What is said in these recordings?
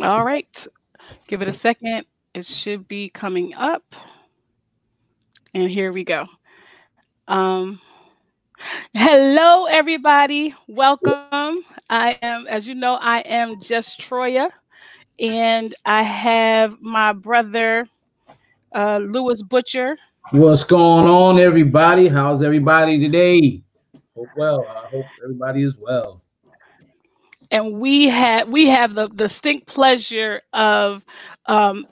All right. Give it a second. It should be coming up. And here we go. Um, Hello, everybody. Welcome. I am, as you know, I am just Troya, and I have my brother, Lewis Butcher. What's going on, everybody? How's everybody today? Hope well. I hope everybody is well. And we have the distinct pleasure of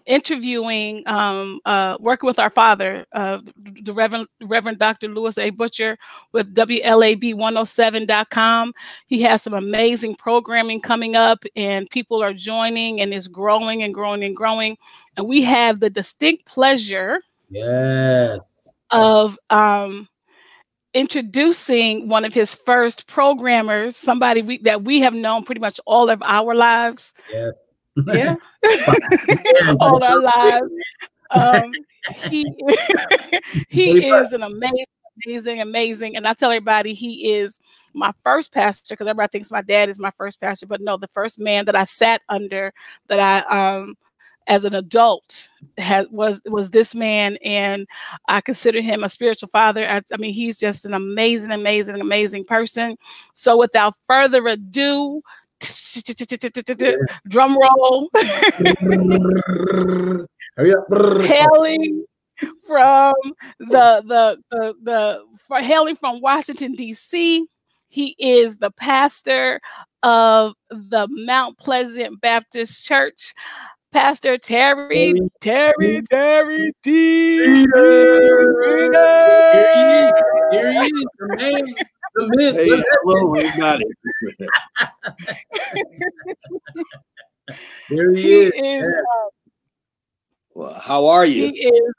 interviewing, working with our father, the Reverend Dr. Lewis A. Butcher with WLAB107.com. He has some amazing programming coming up, and people are joining, and it's growing and growing and growing. And we have the distinct pleasure, Yes, of introducing one of his first programmers, somebody that we have known pretty much all of our lives. yes. Yeah. All our lives. He he is an amazing, and I tell everybody he is my first pastor, because everybody thinks my dad is my first pastor, but no, the first man that I sat under, that I as an adult was this man, and I consider him a spiritual father. I mean, he's just an amazing person. So without further ado, drum roll. Hurry up. Hailing from hailing from Washington, D.C. He is the pastor of the Mount Pleasant Baptist Church, Pastor Terry D. Here he is. The man, the myth. Hey, hello, everybody. Here he He is. is. Well, how are you? He is.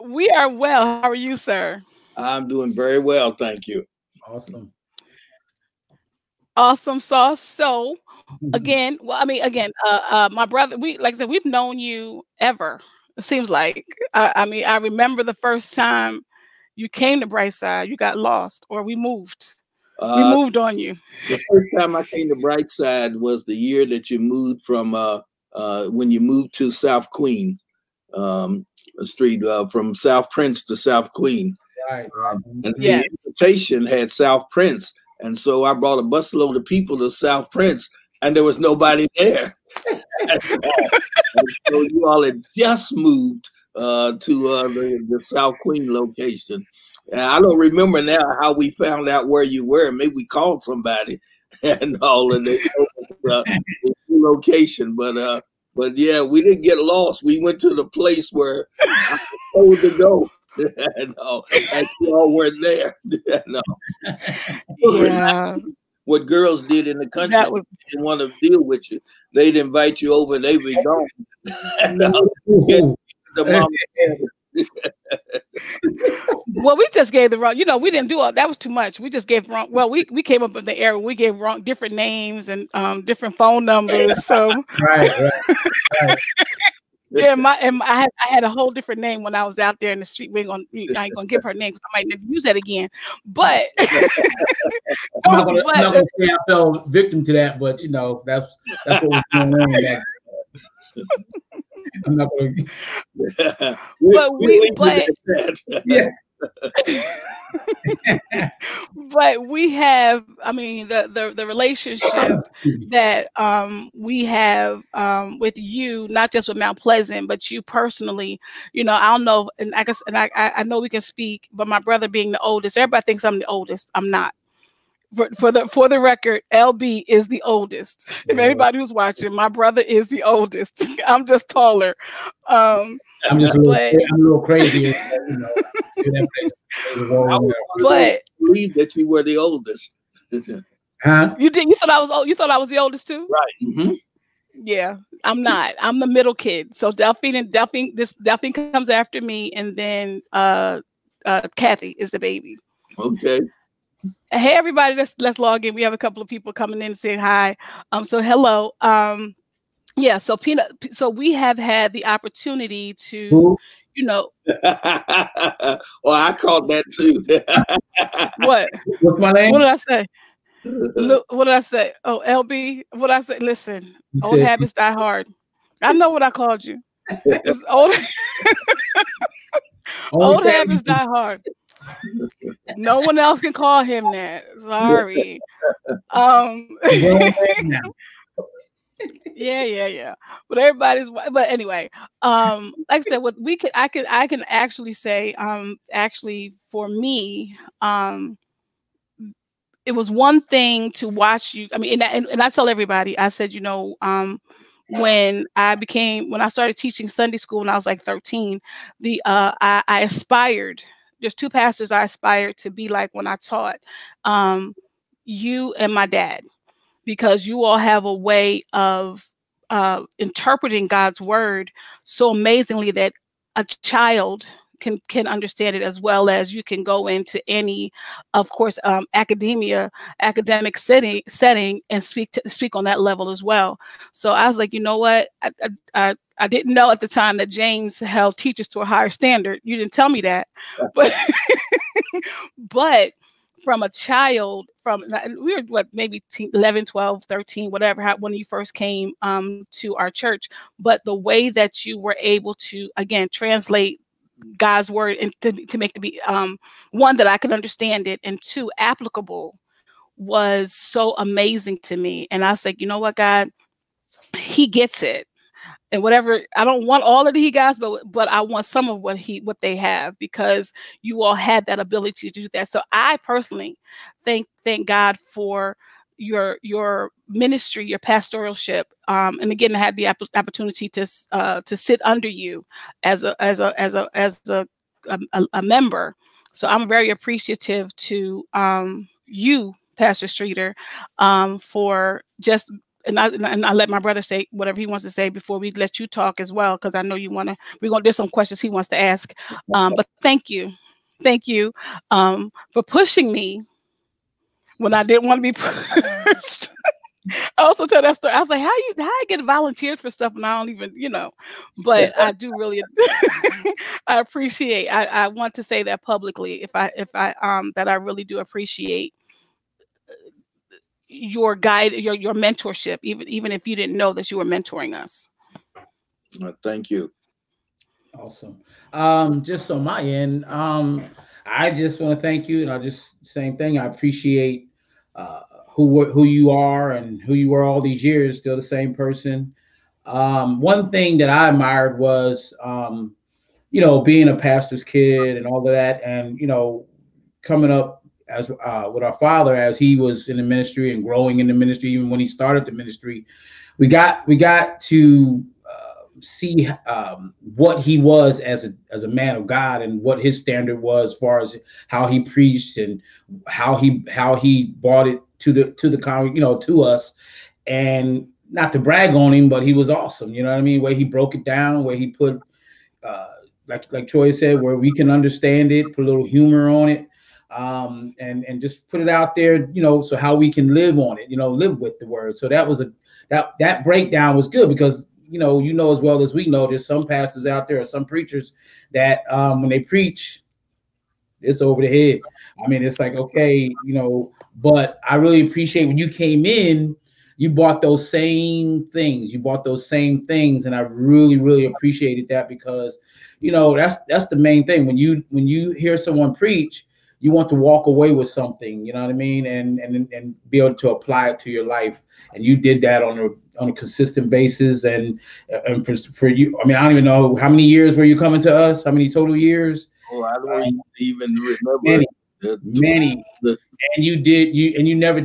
We are well. How are you, sir? I'm doing very well, thank you. Awesome. Awesome sauce. So again, my brother, like I said, we've known you ever. It seems like. I remember the first time you came to Brightside, you got lost, or we moved. We moved on you. The first time I came to Brightside was the year that you moved from when you moved to South Queen Street, from South Prince to South Queen. Right. And Yes. the invitation had South Prince. And so I brought a busload of people to South Prince, and there was nobody there. And so you all had just moved to the South Queen location. And I don't remember now how we found out where you were. Maybe we called somebody and all of the location. But yeah, we didn't get lost. We went to the place where I was told to go. And you all weren't there. No. Yeah. What girls did in the country, That was. they didn't want to deal with you. They'd invite you over and they'd be gone. And, the mom, Well, we just gave the wrong. We didn't do all that. Was too much. We just gave wrong. Well, we came up with the era. We gave wrong different names and different phone numbers. So Right. yeah, I had a whole different name when I was out there in the street. I ain't gonna give her name because I might never use that again. But I'm not gonna say I fell victim to that, but that's what was going on back then. I'm not gonna. Yeah. But we have, I mean, the relationship that we have with you, not just with Mount Pleasant, but you personally. I don't know, and I know we can speak, but my brother being the oldest, everybody thinks I'm the oldest. I'm not. For the record, LB is the oldest. If anybody who's watching, my brother is the oldest. I'm just taller. I'm a little crazy. But believe that you were the oldest. Huh? You did? You thought I was old? You thought I was the oldest too? Right. Mm-hmm. Yeah, I'm not. I'm the middle kid. So Delphine comes after me, and then Kathy is the baby. Okay. Hey everybody, let's log in. We have a couple of people coming in and saying hi. So hello. Yeah, so so we have had the opportunity to, well, I called that too. What? What's my name? What did I say? Look, what did I say? Oh, LB. What did I say? Listen, old habits die hard. I know what I called you. It's old. Old habits die hard. No one else can call him that. Sorry. Yeah. But everybody's. But anyway, like I said, what we could, I can actually say, actually for me, it was one thing to watch you. I mean, and I tell everybody, I said, you know, when I started teaching Sunday school when I was like 13, I aspired. There's two pastors I aspired to be like when I taught, you and my dad, because you all have a way of interpreting God's word so amazingly that a child can understand it, as well as you can go into any, of course, academic setting and speak on that level as well. So I was like, you know what? I didn't know at the time that James held teachers to a higher standard. You didn't tell me that, but from a child, we were maybe 11, 12, 13, whatever, when you first came to our church, but the way that you were able to, again, translate God's word and to make it be, one, that I could understand it, and two, applicable, was so amazing to me. And I was like, you know what, God, he gets it. And whatever, I don't want all of the he guys, but I want some of what they have, because you all had that ability to do that. So I personally thank God for your ministry, your pastoralship, and again, I had the opportunity to sit under you as a member. So I'm very appreciative to you, Pastor Streeter, for just. And I let my brother say whatever he wants to say before we let you talk as well, because I know there's some questions he wants to ask. But thank you for pushing me when I didn't want to be pushed. I also tell that story. I was like, how I get volunteered for stuff and I don't even, but I do really, I appreciate. I want to say that publicly, that I really do appreciate your guide, your mentorship, even if you didn't know that you were mentoring us. Thank you. Awesome. Just on my end, I just want to thank you, and same thing. I appreciate who you are and who you were all these years. Still the same person. One thing that I admired was, being a pastor's kid and all of that, and coming up as with our father as he was in the ministry and growing in the ministry. Even when he started the ministry, we got to see what he was as a man of God, and what his standard was as far as how he preached and how he brought it to the to us. And not to brag on him, but he was awesome. You know what I mean? Where he broke it down, where he put like Troy said, where we can understand it, put a little humor on it. And just put it out there, so how we can live on it, live with the word. So that was that breakdown was good, because as well as we know, there's some pastors out there or some preachers that when they preach, it's over the head. I mean, it's like, okay, but I really appreciate when you came in, you brought those same things. And I really, really appreciated that, because that's the main thing. When you hear someone preach, you want to walk away with something, you know what I mean, and be able to apply it to your life. And you did that on a consistent basis. And for you, I mean, I don't even know how many years were you coming to us? How many total years? Oh, I don't even remember. Many. And you never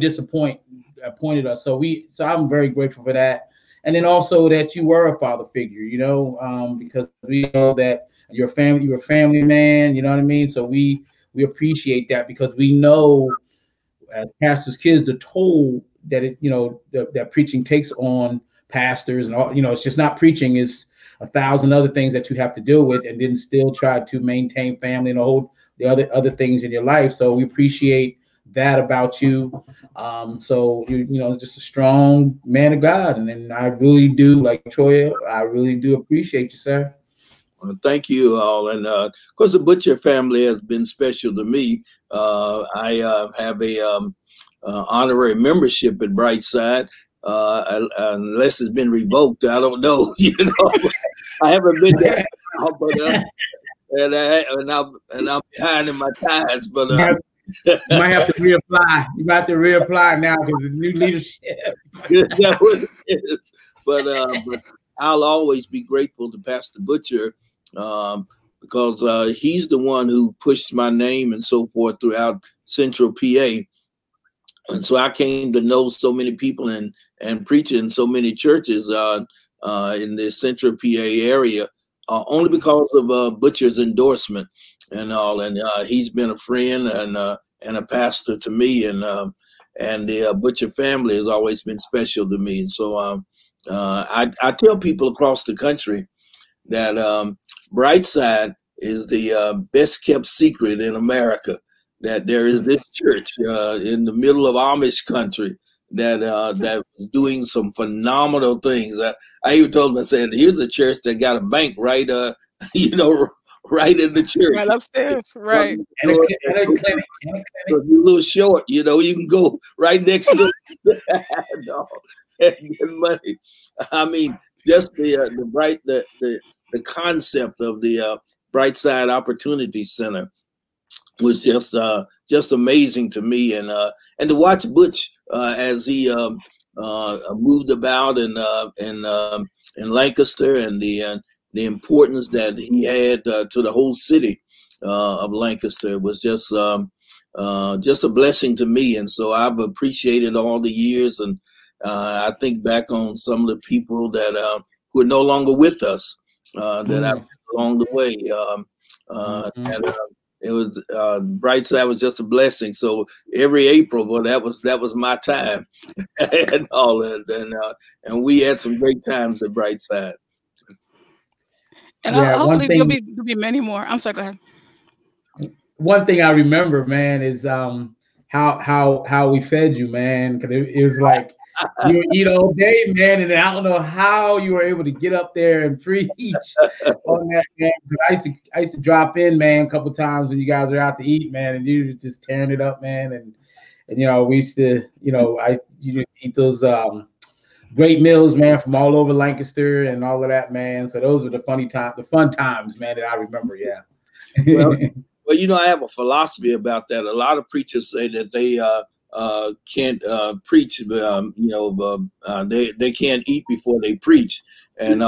appointed us. So I'm very grateful for that. And then also that you were a father figure, because we know that you're a family man, you know what I mean? So we appreciate that, because we know as pastors' kids the toll that that preaching takes on pastors, and all. It's just not preaching; it's 1,000 other things that you have to deal with, and then still try to maintain family and the other things in your life. So we appreciate that about you. So you're just a strong man of God, and I really do, like Troy, I really do appreciate you, sir. Well, thank you all. And of course, the Butcher family has been special to me. I have a honorary membership at Brightside, unless it's been revoked. I don't know. You know, I haven't been there, but and I'm behind in my ties. But you might have to reapply. You might have to reapply now because the new leadership. That's what it is. But I'll always be grateful to Pastor Butcher because he's the one who pushed my name and so forth throughout Central PA. And so I came to know so many people and preach in so many churches in the Central PA area only because of Butcher's endorsement and all. And he's been a friend and a pastor to me, and the Butcher family has always been special to me. And so I tell people across the country that Brightside is the best kept secret in America. That there is this church in the middle of Amish country that is doing some phenomenal things. I even told them, I said, here's a church that got a bank right, you know, right in the church, right upstairs, right. And a clinic. So you're a little short, you know, you can go right next to no, and get money. I mean, just the concept of the Brightside Opportunity Center was just amazing to me, and to watch Butch as he moved about in Lancaster, and the importance that he had to the whole city of Lancaster was just a blessing to me. And so I've appreciated all the years, and I think back on some of the people that who are no longer with us that I've met along the way. It was Brightside was just a blessing. So every April, well, that was my time, and all that, and we had some great times at Brightside. And hopefully there'll be many more. I'm sorry, go ahead. One thing I remember, man, is how we fed you, man, because it was like you would eat all day, man, and I don't know how you were able to get up there and preach on that, man. I used to drop in, man, a couple times when you guys were out to eat, man, and you were just tearing it up, man, and you know, we used to, you know, you eat those great meals, man, from all over Lancaster and all of that, man. So those were the fun times, man, that I remember. Yeah. Well, you know, I have a philosophy about that. A lot of preachers say that they can't preach, you know, they can't eat before they preach. And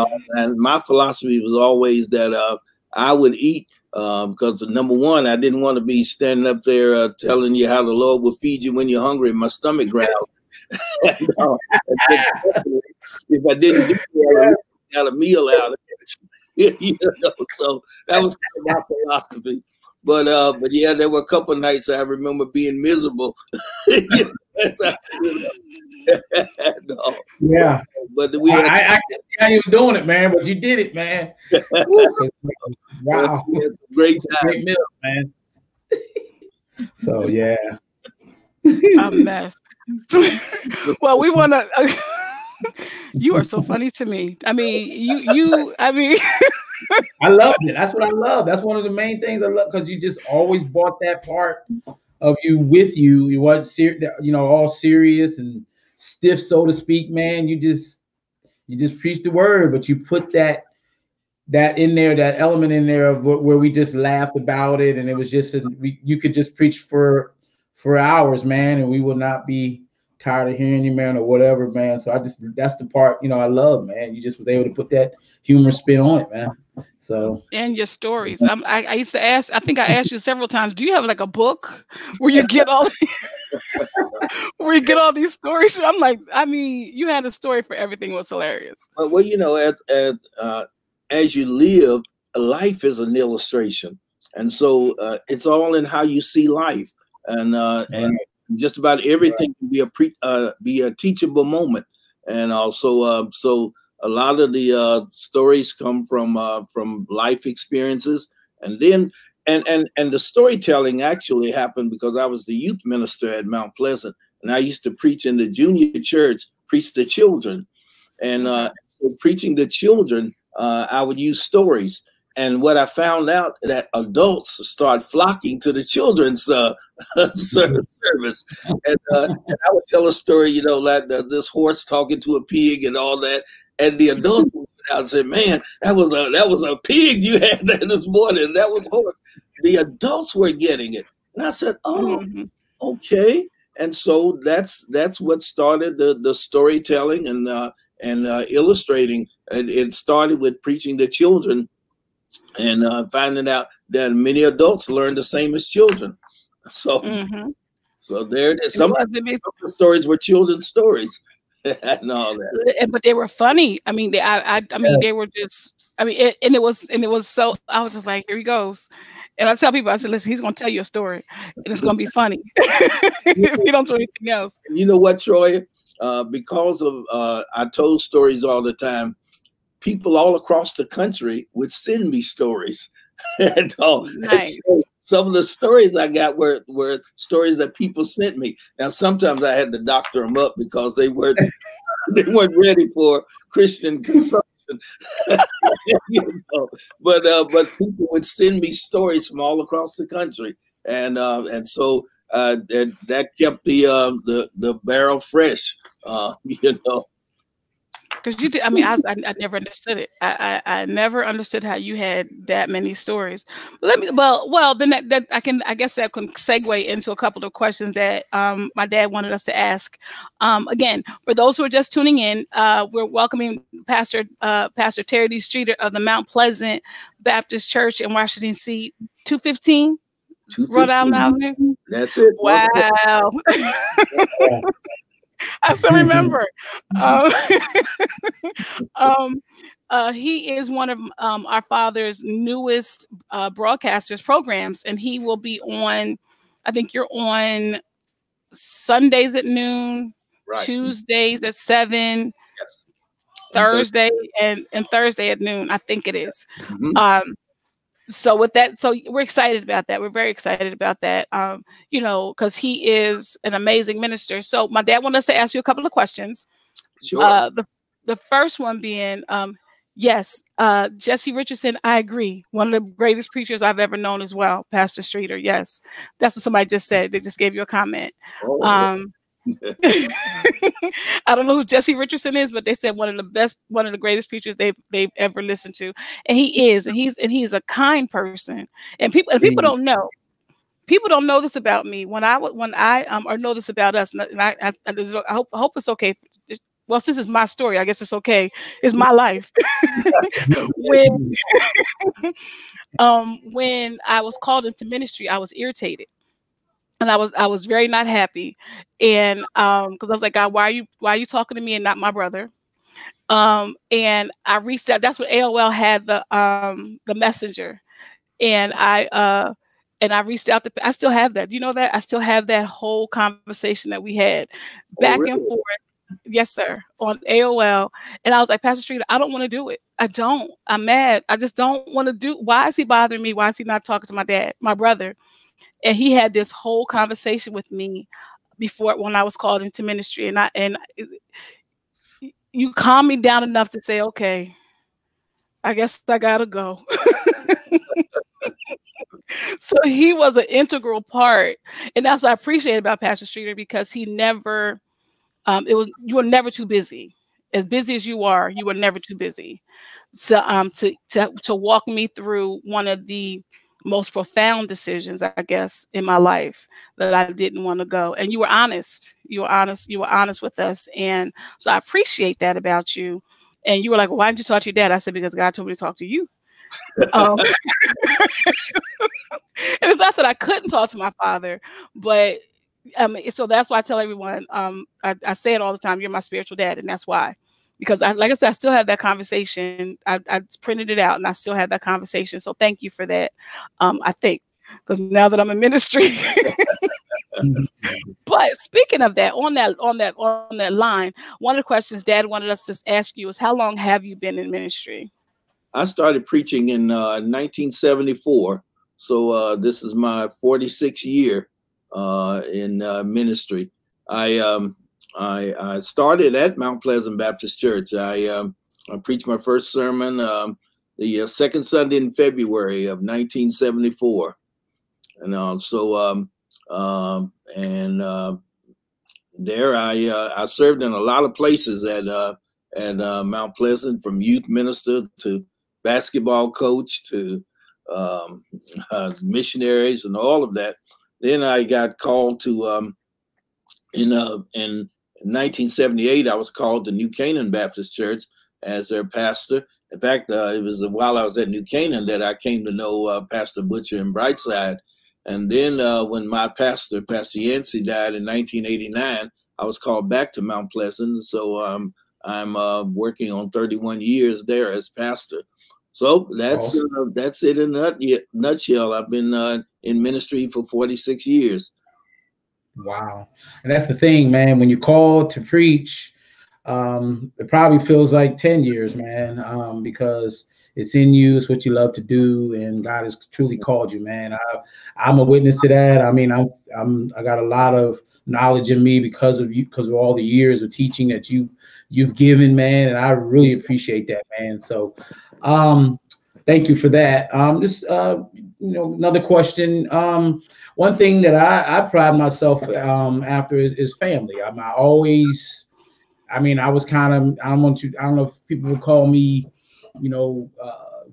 my philosophy was always that I would eat because number one, I didn't want to be standing up there telling you how the Lord will feed you when you're hungry and my stomach growls. If I didn't do that, I got a meal out of it. You know, so that was kind of my philosophy. But yeah, there were a couple of nights I remember being miserable. No. Yeah, but I can see how you were doing it, man. But you did it, man. Wow, great time, great meal, man. So yeah, a mess. Well, we want to. You are so funny to me. I mean, I mean, I loved it. That's what I love. That's one of the main things I love, because you just always brought that part of you with you. You wasn't you know, all serious and stiff, so to speak, man. You just preached the word, but you put that in there, that element in there of where we just laughed about it, and it was just you could just preach for hours, man, and we will not be tired of hearing you, man, or whatever, man. So that's the part, you know, I love, man. You just was able to put that humor spin on it, man. So, and your stories. I used to ask, I think I asked you several times, do you have like a book where you get all these stories? I'm like, I mean, you had a story for everything. It was hilarious. Well, you know, as you live, life is an illustration. And so it's all in how you see life. And just about everything can be a teachable moment. And also, so a lot of the stories come from life experiences, and then and the storytelling actually happened because I was the youth minister at Mount Pleasant, and I used to preach in the junior church, preach to children, and so preaching to children, I would use stories. And what I found out that adults start flocking to the children's service. And I would tell a story, you know, like this horse talking to a pig and all that. And the adults would out and say, "Man, that was a pig you had there this morning. That was horse." The adults were getting it, and I said, "Oh, okay." And so that's what started the storytelling and illustrating. And it started with preaching to children, and finding out that many adults learn the same as children. So, so there it is. Some of the stories were children's stories and all that. But they were funny. I mean, I mean, they were just. I mean, it was so. I was just like, here he goes. And I tell people, I said, listen, he's going to tell you a story, and it's going to be funny if you don't do anything else. You know what, Troy? Because of I told stories all the time, people all across the country would send me stories. And, nice. And so some of the stories I got were stories that people sent me. Now, sometimes I had to doctor them up because they weren't ready for Christian consumption. You know, but people would send me stories from all across the country, and so that kept the barrel fresh, you know. Because you did, I mean, I never understood it. I never understood how you had that many stories. But then that I guess that can segue into a couple of questions that my dad wanted us to ask. Again, for those who are just tuning in, we're welcoming Pastor Terry D. Streeter of the Mount Pleasant Baptist Church in Washington, D.C., 215 Rhode Island Avenue. That's it. Wow. I still remember. He is one of our father's newest broadcasters programs, and he will be on, I think you're on Sundays at noon, right. Tuesdays at 7, yes. Thursday and Thursday at noon, I think it is. So with that, so we're excited about that. We're very excited about that. You know, because he is an amazing minister. So my dad wanted us to ask you a couple of questions. Sure. The first one being, yes, Jesse Richardson, I agree. One of the greatest preachers I've ever known as well, Pastor Streeter. Yes, that's what somebody just said. They just gave you a comment. Oh. I don't know who Jesse Richardson is, but they said one of the greatest preachers they've ever listened to, and he is, and he's a kind person, and people don't know. People don't know this about me. When I or know this about us, and I hope it's okay. Well, since it's my story, I guess it's okay. It's my life. When I was called into ministry, I was irritated. And I was very not happy, and because I was like, God, why are you talking to me and not my brother? And I reached out. That's what AOL had, the messenger, and I reached out to. I still have that. Do you know that? I still have that whole conversation that we had back and forth. Yes, sir, on AOL. And I was like, Pastor Streeter, I don't want to do it. I don't. I'm mad. I just don't want to do. Why is he bothering me? Why is he not talking to my dad, my brother? And he had this whole conversation with me before, when I was called into ministry, and you calmed me down enough to say, okay, I guess I gotta go. So he was an integral part, and that's what I appreciate about Pastor Streeter, because he never, you were never too busy. As busy as you were never too busy. So to walk me through one of the most profound decisions, I guess, in my life, that I didn't want to go. And you were honest. You were honest with us. And so I appreciate that about you. And you were like, well, why didn't you talk to your dad? I said, because God told me to talk to you. And it's not that I couldn't talk to my father, but so that's why I tell everyone, I say it all the time, you're my spiritual dad. And that's why. Because like I said, I still have that conversation. I printed it out, and I still have that conversation. So thank you for that. I think, because now that I'm in ministry. But speaking of that, on that line, one of the questions Dad wanted us to ask you is, how long have you been in ministry? I started preaching in 1974. So this is my 46th year in ministry. I started at Mount Pleasant Baptist Church. I preached my first sermon the second Sunday in February of 1974. And there I served in a lot of places at Mount Pleasant, from youth minister to basketball coach to missionaries and all of that. Then I got called to in 1978, I was called to New Canaan Baptist Church as their pastor. In fact, it was while I was at New Canaan that I came to know Pastor Butcher in Brightside. And then when my pastor, Pastor Yancey, died in 1989, I was called back to Mount Pleasant. So I'm working on 31 years there as pastor. So that's it in a nutshell. I've been in ministry for 46 years. Wow. And that's the thing, man. When you're called to preach, it probably feels like 10 years, man, because it's in you. It's what you love to do, and God has truly called you, man. I'm a witness to that. I mean, I got a lot of knowledge in me because of you, because of all the years of teaching that you've given, man, and I really appreciate that, man. So, thank you for that. Just another question. One thing that I pride myself after is family. I was kind of, I don't know if people would call me,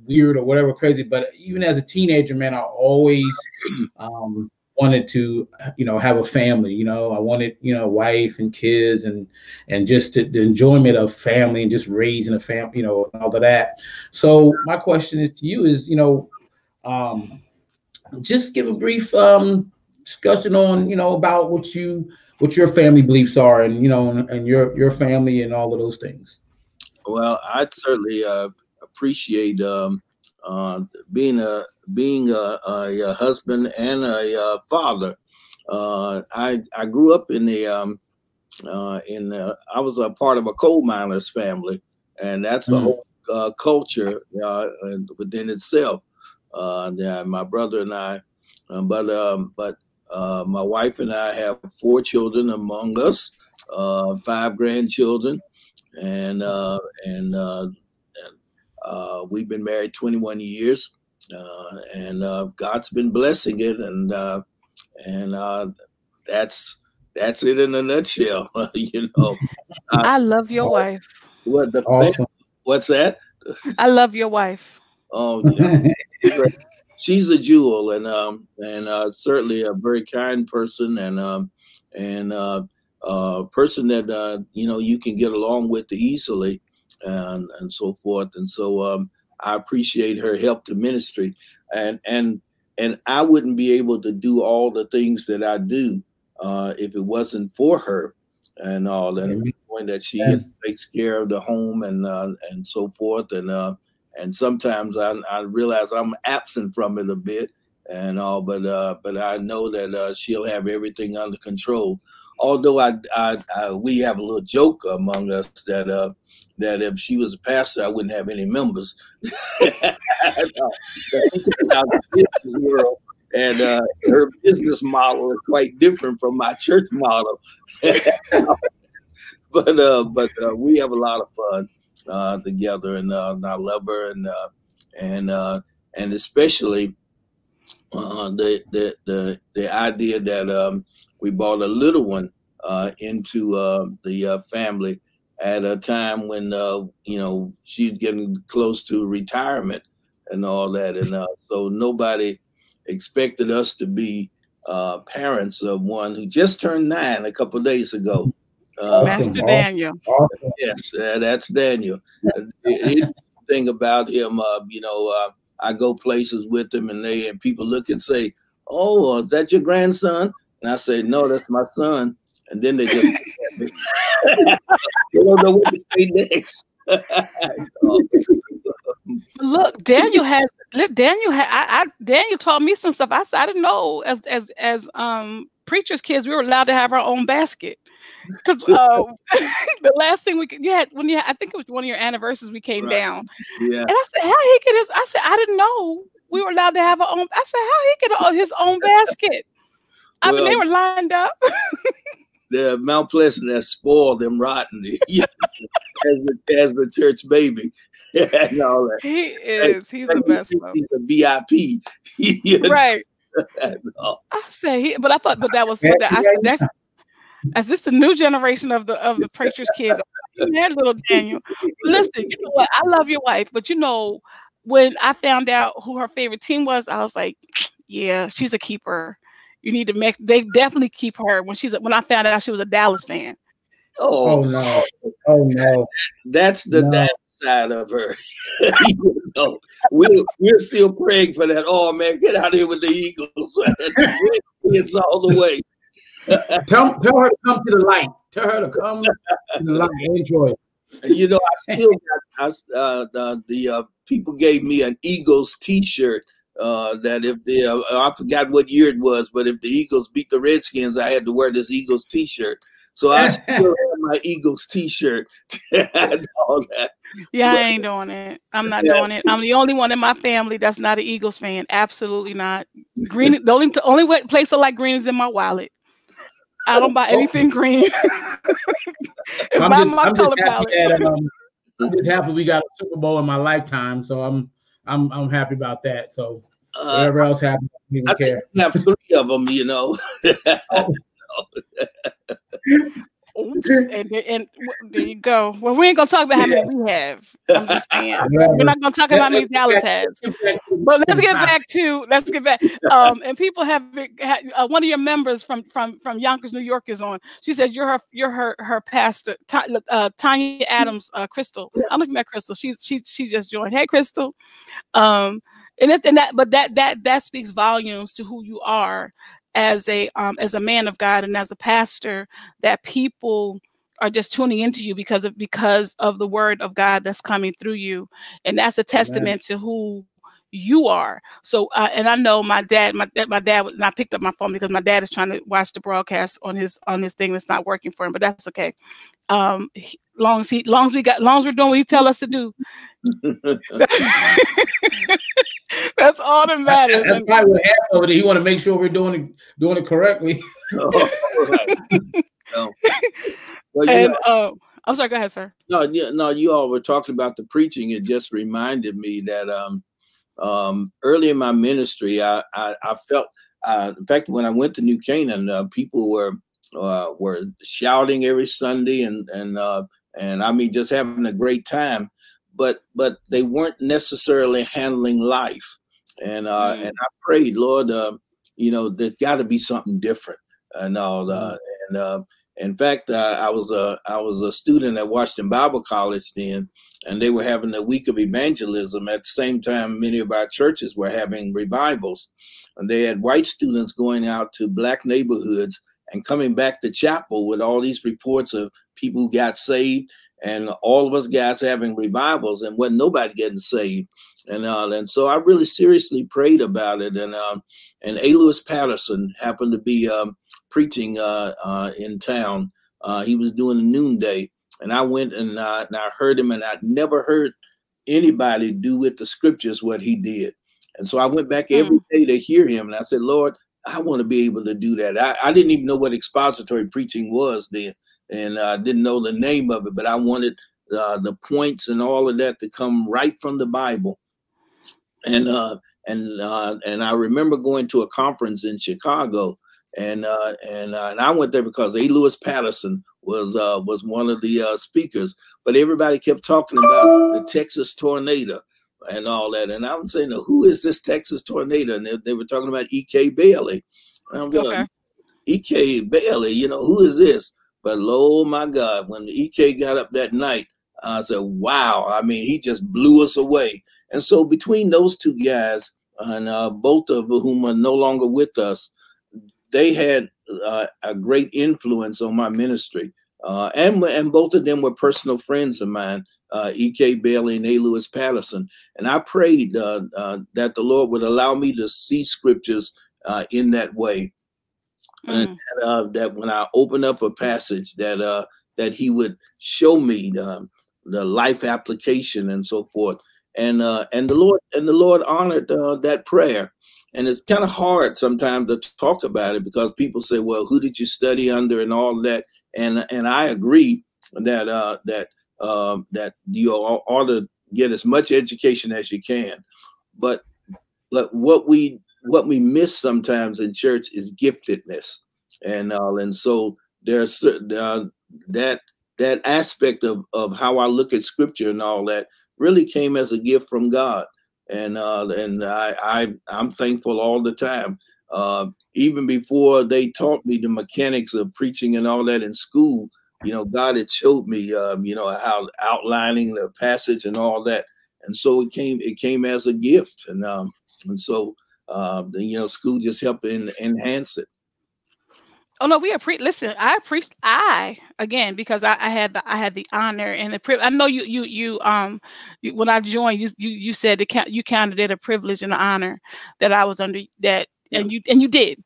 weird or whatever, crazy, but even as a teenager, man, I always wanted to, have a family. I wanted, a wife and kids and just the enjoyment of family and just raising a family, and all of that. So my question is to you is, just give a brief discussion on, about what your family beliefs are, and and your family and all of those things. Well, I'd certainly appreciate being a husband and a father. I grew up I was a part of a coal miners family, and that's a whole culture within itself. My brother and I, but my wife and I have 4 children among us, 5 grandchildren, and we've been married 21 years, and God's been blessing it, and that's it in a nutshell. I love your wife. Awesome. What's that? I love your wife. Oh yeah. She's a jewel, and certainly a very kind person, and person that you can get along with easily, and so forth. And so I appreciate her help to ministry, and I wouldn't be able to do all the things that I do if it wasn't for her and all that. That she takes care of the home and so forth, and sometimes I realize I'm absent from it a bit and all, but I know that she'll have everything under control. Although we have a little joke among us that if she was a pastor, I wouldn't have any members. And her business model is quite different from my church model. But we have a lot of fun together, and I love her, and especially the idea that we brought a little one into the family at a time when she's getting close to retirement and all that, and so nobody expected us to be parents of one who just turned 9 a couple of days ago. Master Daniel. Yes, that's Daniel. The thing about him, I go places with him, and people look and say, "Oh, is that your grandson?" And I say, "No, that's my son." And then they just they don't know what to say next. Look, Daniel taught me some stuff. I didn't know as preachers' kids we were allowed to have our own basket. Because the last thing I think it was one of your anniversaries, we came down. Yeah. And I said, how he get his? I said, I didn't know we were allowed to have our own. I said, how he get his own basket? I mean, they were lined up. The Mount Pleasant has spoiled them rotten. as the church baby and all that. He is. He's the best. He's a VIP. Right. I say, but I thought, but that was that's this the new generation of the preacher's kids. Man, little Daniel. Listen, you know what? I love your wife, but you know, when I found out who her favorite team was, I was like, yeah, she's a keeper. You need to make. They definitely keep her. When I found out she was a Dallas fan. Oh no! Oh no! That's the Dallas side of her. You know, we're still praying for that. Oh man, get out of here with the Eagles. It's all the way. Tell her to come to the light. Tell her to come to the light. Enjoy it. You know, I still got the people gave me an Eagles T-shirt. That if I forgot what year it was, but if the Eagles beat the Redskins, I had to wear this Eagles T-shirt. So I still have my Eagles T-shirt and all that. Yeah, I ain't doing it. I'm not doing it. I'm the only one in my family that's not an Eagles fan. Absolutely not. Green. The only place I like green is in my wallet. I don't buy anything green. It's not my color palette. I'm just happy we got a Super Bowl in my lifetime, so I'm happy about that. So whatever else happens, I don't care. I have 3 of them, you know. And there you go. Well, we ain't gonna talk about how many we have. I'm just saying. We're not gonna talk about how many Dallas has. But let's get back. And people have one of your members from Yonkers, New York is on. She said you're her pastor, Tanya Adams, Crystal. I don't know if you met Crystal. She just joined. Hey, Crystal. But that speaks volumes to who you are as a man of God and as a pastor, that people are just tuning into you because of the word of God that's coming through you. And that's a testament to who you are. So, and I know my dad, and I picked up my phone because my dad is trying to watch the broadcast on his thing that's not working for him, but that's okay. Long as we're doing what he tell us to do. That's all that matters. That's probably what happened over there. He want to make sure we're doing it correctly. I'm sorry, go ahead, sir. No, you all were talking about the preaching. It just reminded me that early in my ministry, I felt, in fact, when I went to New Canaan, people were shouting every Sunday and I mean, just having a great time, but they weren't necessarily handling life. And I prayed, Lord, you know, there's got to be something different and all. In fact, I was a student at Washington Bible College then, and they were having a week of evangelism. At the same time, many of our churches were having revivals, and they had white students going out to black neighborhoods and coming back to chapel with all these reports of people who got saved, and all of us guys having revivals, and wasn't nobody getting saved. And so I really seriously prayed about it. And A. Lewis Patterson happened to be preaching in town. He was doing a noonday, and I went and I heard him, and I'd never heard anybody do with the scriptures what he did. And so I went back every day to hear him, and I said, Lord, I want to be able to do that. I didn't even know what expository preaching was then, and I didn't know the name of it, but I wanted the points and all of that to come right from the Bible. And I remember going to a conference in Chicago, and I went there because A. Lewis Patterson was one of the speakers, but everybody kept talking about the Texas tornado and all that. And I'm saying, who is this Texas tornado? And they were talking about E.K. Bailey. And I'm going, E.K. Bailey, you know, who is this? But oh my God, when E.K. got up that night, I said, wow, I mean, he just blew us away. And so between those two guys, and both of whom are no longer with us, they had a great influence on my ministry. And both of them were personal friends of mine, E.K. Bailey and A. Lewis Patterson. And I prayed that the Lord would allow me to see scriptures in that way. And that when I open up a passage, that he would show me the life application and so forth. And the Lord honored that prayer. And it's kind of hard sometimes to talk about it because people say, well, who did you study under and all that? And I agree that that you ought to get as much education as you can. But what we miss sometimes in church is giftedness, and so there's that aspect of how I look at scripture and all that really came as a gift from God, and I'm thankful all the time. Even before they taught me the mechanics of preaching and all that in school, you know, God had showed me, you know, how outlining the passage and all that, and so it came as a gift, and so you know, school just helped enhance it. Oh no, listen. Again, because I had the honor and the privilege. I know you when I joined you said you counted it a privilege and an honor that I was under that, and you did.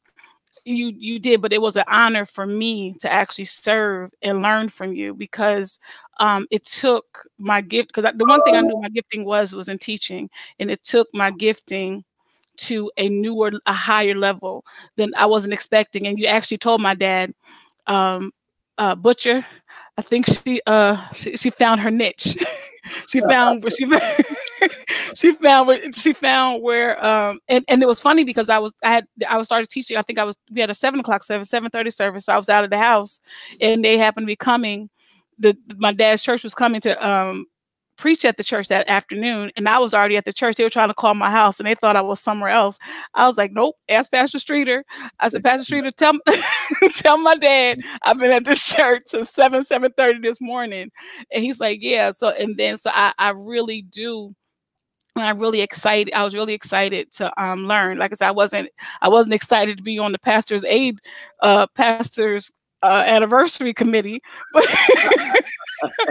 You did, but it was an honor for me to actually serve and learn from you, because it took my gift, because the one thing I knew my gifting was in teaching, and it took my gifting to a higher level than I wasn't expecting. And you actually told my dad, Butcher, I think she found her niche. she found where and it was funny because I started teaching. I think we had a 7 o'clock service, 7:30 service. So I was out of the house, and they happened to be coming. My dad's church was coming to preach at the church that afternoon, and I was already at the church. They were trying to call my house, and they thought I was somewhere else. I was like, nope, ask Pastor Streeter. I said, Pastor Streeter, tell my dad I've been at this church since 7:30 this morning. And he's like, yeah. So I really do. I'm really excited. I was really excited to learn. Like I said, I wasn't excited to be on the pastor's anniversary committee, but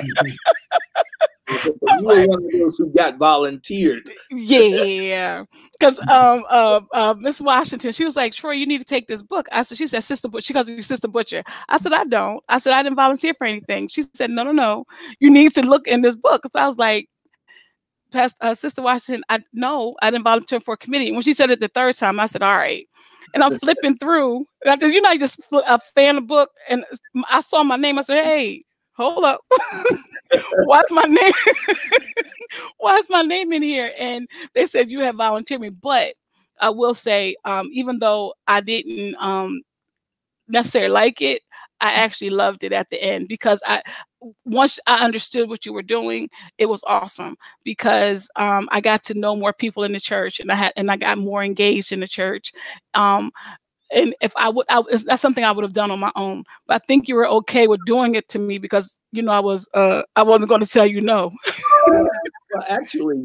you were one of those who got volunteered. Yeah, because Miss Washington, she was like, Troy, you need to take this book. She said, Sister Butcher. She calls you Sister Butcher. I said, I don't. I said, I didn't volunteer for anything. She said, no, you need to look in this book. So I was like, Sister Washington, I didn't volunteer for a committee. When she said it the third time, I said, all right. And I'm flipping through, and I just fan a book, and I saw my name. I said, hey, hold up. Why's my name? Why's my name in here? And they said, you have volunteered me. But I will say, even though I didn't necessarily like it, I actually loved it at the end, because once I understood what you were doing, it was awesome, because I got to know more people in the church, and I got more engaged in the church. And if that's something I would have done on my own. But I think you were okay with doing it to me, because I wasn't going to tell you no. Well, actually,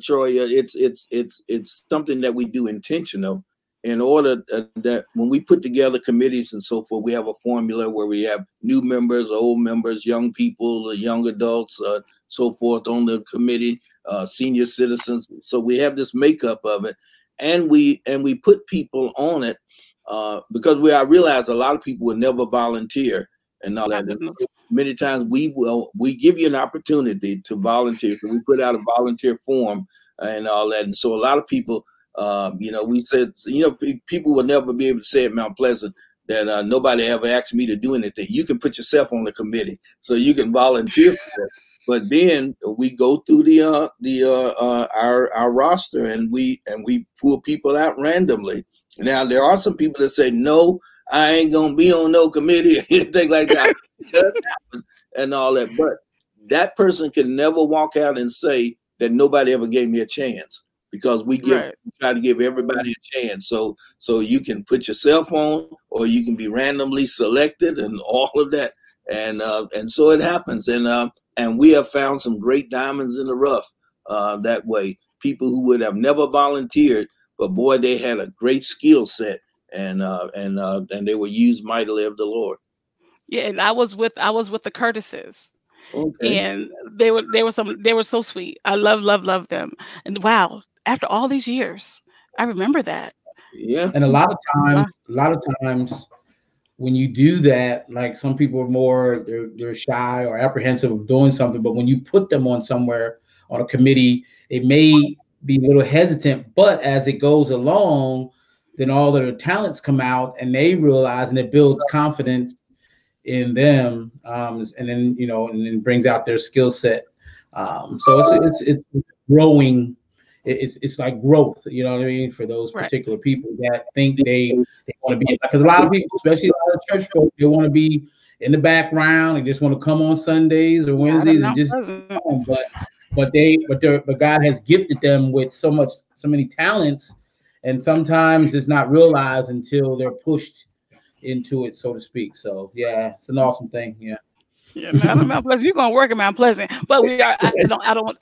Troy, it's something that we do intentional. In order that when we put together committees and so forth, we have a formula where we have new members, old members, young people, young adults, so forth on the committee, senior citizens. So we have this makeup of it, and we put people on it because I realize a lot of people will never volunteer and all that. And many times we give you an opportunity to volunteer, so we put out a volunteer form and all that. And so a lot of people. We said, people will never be able to say at Mount Pleasant that nobody ever asked me to do anything. You can put yourself on the committee, so you can volunteer for it. But then we go through our roster, and we pull people out randomly. Now there are some people that say, no, I ain't gonna be on no committee or anything like that. It doesn't happen and all that. But that person can never walk out and say that nobody ever gave me a chance. Because we try to give everybody a chance, so you can put yourself on, or you can be randomly selected, and all of that, and so it happens, and we have found some great diamonds in the rough that way. People who would have never volunteered, but boy, they had a great skill set, and they were used mightily of the Lord. Yeah, and I was with the Curtises. Okay. And they were so sweet. I love them. And wow, after all these years, I remember that. Yeah. And a lot of times when you do that, like some people are more, they're shy or apprehensive of doing something, but when you put them on somewhere, on a committee, they may be a little hesitant, but as it goes along, then all of their talents come out, and they realize, and it builds confidence in them, and then and then brings out their skill set. So it's growing. It's like growth, you know what I mean, for those particular people that think they want to be, because a lot of people, especially a lot of church folk, they want to be in the background and just want to come on Sundays or Wednesdays and just come. But God has gifted them with so many talents, and sometimes it's not realized until they're pushed into it, so to speak. So yeah, it's an awesome thing. Yeah. Yeah, Mount Pleasant. You're gonna work in Mount Pleasant, but we are. I don't.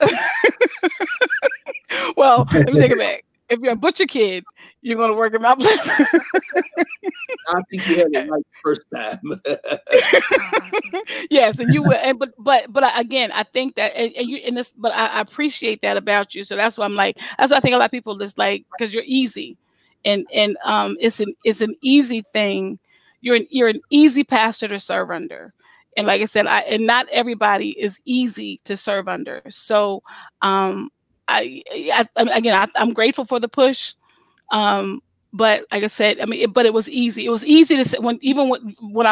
Well, let me take it back. If you're a butcher kid, you're gonna work in Mount Pleasant. I think you had it right the first time. Yes, and you will. And but again, I think that but I appreciate that about you. So that's why I'm like, that's why I think a lot of people just like, because you're easy, and it's an easy thing. You're an easy pastor to serve under. And like I said, and not everybody is easy to serve under. So I'm grateful for the push. But like I said, I mean, but it was easy. It was easy to say when I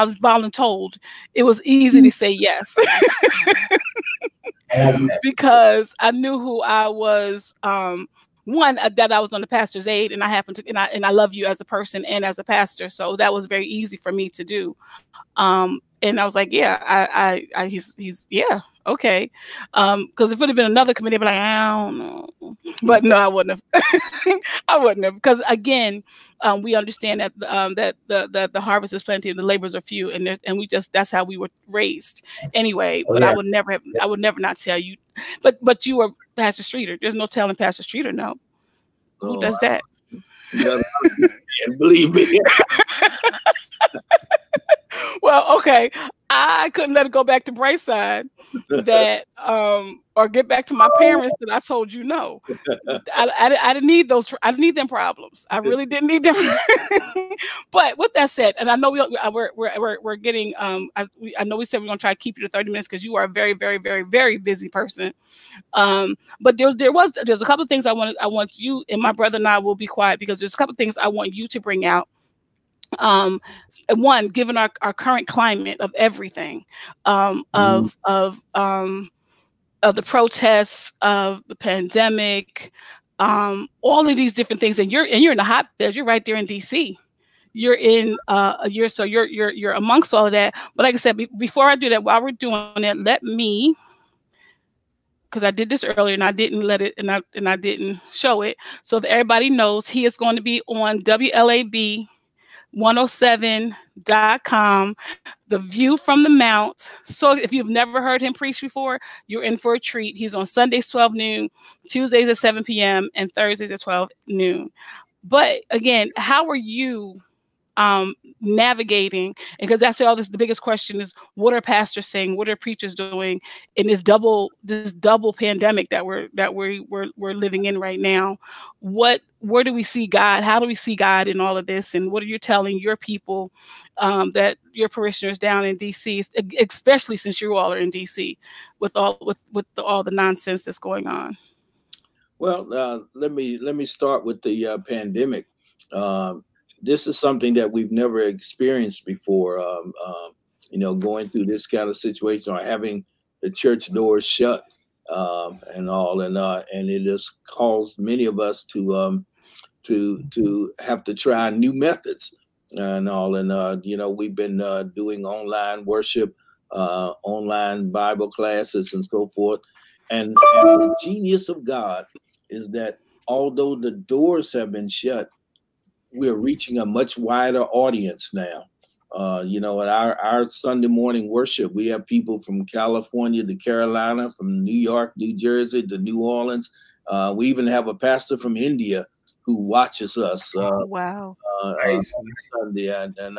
was voluntold, it was easy to say yes. Because I knew who I was. One, that I was on the pastor's aid, and I happened to, and I love you as a person and as a pastor. So that was very easy for me to do. And I was like, yeah, he's yeah, okay. Because if it would have been another committee, I'd be like, I don't know. But no, I wouldn't have. I wouldn't have, because again, we understand that the harvest is plenty and the laborers are few, and we just, that's how we were raised anyway. But yeah. I would never not tell you. But you were Pastor Streeter. There's no telling Pastor Streeter no. Who does that? Believe me. Well, okay. I couldn't let it go back to Brightside that or get back to my parents that I told you no. I didn't need those. I didn't need them problems. I really didn't need them. But with that said, and I know we're getting. I know we said we're gonna try to keep you to 30 minutes because you are a very, very, very, very busy person. But there's a couple of things I want you, and my brother and I will be quiet because there's a couple of things I want you to bring out. One, given our current climate of everything, of the protests, of the pandemic, all of these different things, and you're in the hotbed. You're right there in DC. You're in you're amongst all of that. But like I said, before I do that, while we're doing it, let me, because I did this earlier and I didn't let it, and I didn't show it, so that everybody knows he is going to be on WLAB 107.com, The View from the Mount. So if you've never heard him preach before, you're in for a treat. He's on Sundays 12 noon, Tuesdays at 7 p.m., and Thursdays at 12 noon. But again, how are you navigating? Because that's all this, the biggest question is, what are pastors saying? What are preachers doing in this double pandemic that we're living in right now? Where do we see God? How do we see God in all of this? And what are you telling your people, that your parishioners down in DC, especially since you all are in DC, with all the nonsense that's going on? Well, let me start with the pandemic. This is something that we've never experienced before. Going through this kind of situation or having the church doors shut and all, and it has caused many of us to have to try new methods and all. And we've been doing online worship, online Bible classes, and so forth. And the genius of God is that although the doors have been shut, we're reaching a much wider audience now. At our Sunday morning worship, we have people from California to Carolina, from New York, New Jersey to New Orleans. We even have a pastor from India who watches us. Wow! Nice. Sunday, and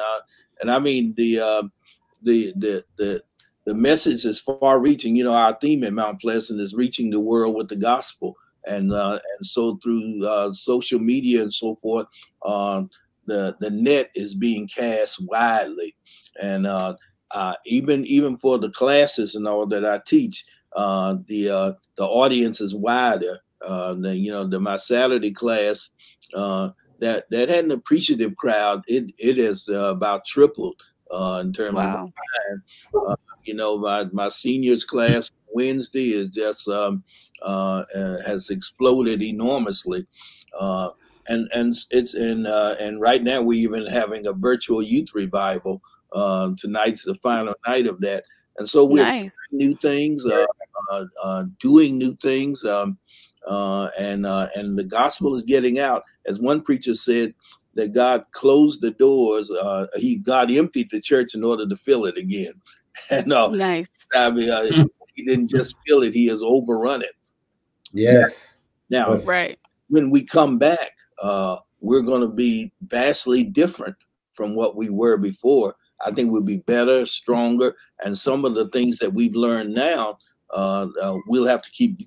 I mean the message is far-reaching. Our theme at Mount Pleasant is reaching the world with the gospel. And so through social media and so forth, the net is being cast widely, and even for the classes and all that I teach, the audience is wider. My Saturday class that had an appreciative crowd. It has about tripled, in terms of Wow. time. You know, my seniors class Wednesday is just has exploded enormously. And it's and right now we're even having a virtual youth revival. Tonight's the final night of that, and so we're Nice. doing new things, doing new things, and the gospel is getting out. As one preacher said, that God closed the doors. God emptied the church in order to fill it again. And nice. I mean, he didn't just fill it; he has overrun it. Yes. Now, right. When we come back, we're going to be vastly different from what we were before. I think we'll be better, stronger, and some of the things that we've learned now, we'll have to keep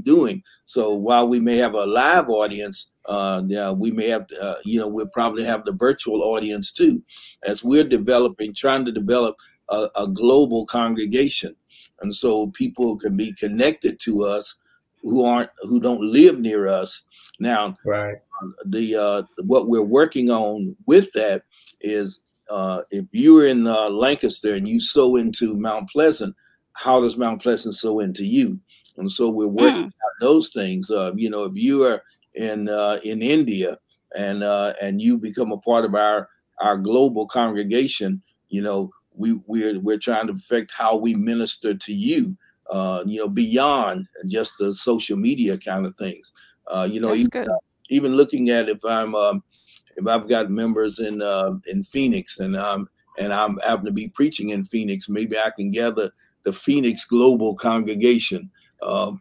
doing. So while we may have a live audience, we may have, we'll probably have the virtual audience too, as we're trying to develop a global congregation, and so people can be connected to us who don't live near us. Now, right. What we're working on with that is if you're in Lancaster and you sow into Mount Pleasant, how does Mount Pleasant sow into you? And so we're working out those things. If you are in India and you become a part of our global congregation, we're trying to affect how we minister to you. Beyond just the social media kind of things. Even looking at if I've got members in Phoenix and I'm happen to be preaching in Phoenix, maybe I can gather the Phoenix Global Congregation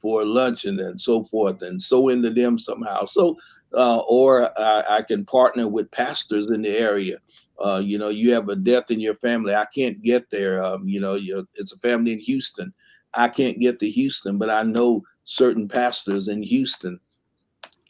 for lunch and so forth, and sow into them somehow. So, or I can partner with pastors in the area. You have a death in your family. I can't get there. It's a family in Houston. I can't get to Houston, but I know certain pastors in Houston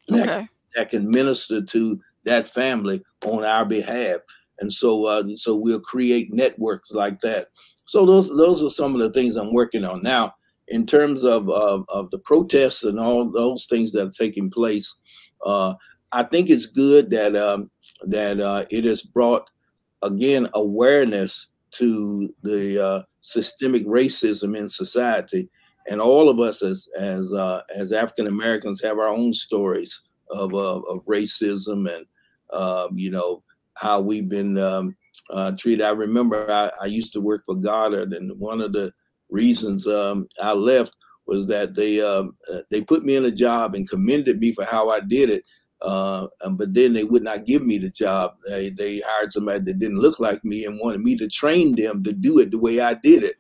that can minister to that family on our behalf. And so we'll create networks like that. So those are some of the things I'm working on now. In terms of the protests and all those things that are taking place, I think it's good that it has brought again awareness to the systemic racism in society, and all of us as African Americans have our own stories of racism and how we've been treated. I remember I used to work for Goddard, and one of the reasons I left was that they put me in a job and commended me for how I did it. But then they would not give me the job. They hired somebody that didn't look like me and wanted me to train them to do it the way I did it.